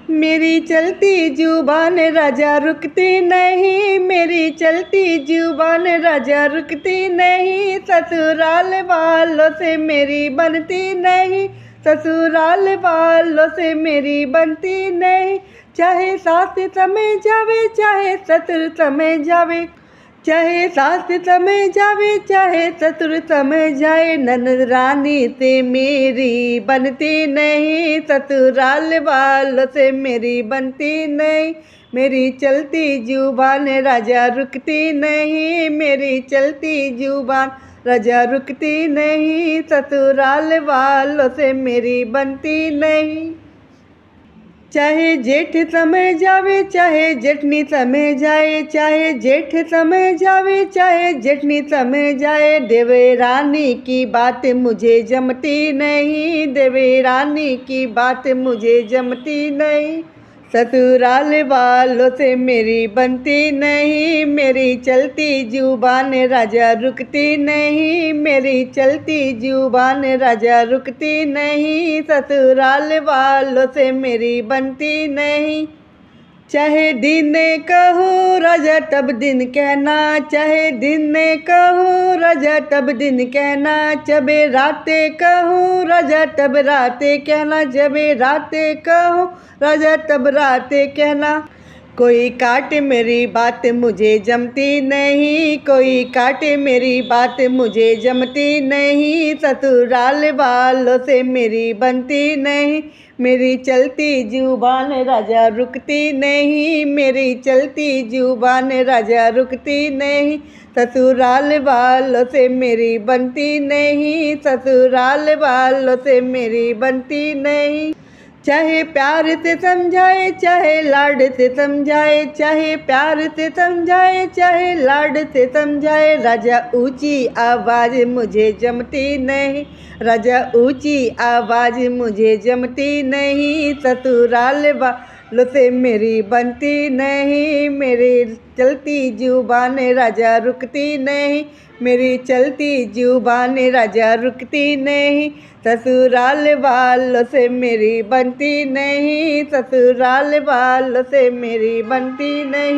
मेरी चलती जुबान राजा रुकती नहीं, मेरी चलती जुबान राजा रुकती नहीं। ससुराल वालों से मेरी बनती नहीं, ससुराल वालों से मेरी बनती नहीं। चाहे सास समय जावे, चाहे ससुर समय जावे, चाहे सास समय जावे, चाहे ससुर समय जाए, ननद रानी से मेरी बनती नहीं, ससुराल वालों से मेरी बनती नहीं। मेरी चलती जुबान राजा रुकती नहीं, मेरी चलती जुबान राजा रुकती नहीं। ससुराल वालों से मेरी बनती नहीं। चाहे जेठ समय जावे, चाहे जेठनी समय जाए, चाहे जेठ समय जावे, चाहे जेठनी समय जाए, देवरानी की बात मुझे जमती नहीं, देवरानी की बात मुझे जमती नहीं। ससुराल वालों से मेरी बनती नहीं, मेरी चलती जुबान राजा रुकती नहीं, मेरी चलती जुबान राजा रुकती नहीं। ससुराल वालों से मेरी बनती नहीं। चाहे दिन कहो राजा तब दिन कहना, चाहे दिन कहो राजा तब दिन कहना, जबे रातें कहो राजा तब रातें कहना, जबे रातें कहो राजा तब रातें कहना। कोई काटे मेरी बात मुझे जमती नहीं, कोई काटे मेरी बात मुझे जमती नहीं। ससुराल वालों से मेरी बनती नहीं, मेरी चलती जुबान राजा रुकती नहीं, मेरी चलती जुबान राजा रुकती नहीं। ससुराल वालों से मेरी बनती नहीं, ससुराल वालों से मेरी बनती नहीं। चाहे प्यार से समझाए, चाहे लाड से समझाए, चाहे प्यार से समझाए, चाहे लाड से समझाए, राजा ऊंची आवाज़ मुझे जमती नहीं, राजा ऊंची आवाज़ मुझे जमती नहीं। ससुराल वालों से मेरी बनती नहीं, मेरी चलती जुबान राजा रुकती नहीं, मेरी चलती जुबान राजा रुकती नहीं। ससुराल वालों से मेरी बनती नहीं, ससुराल वालों से मेरी बनती नहीं।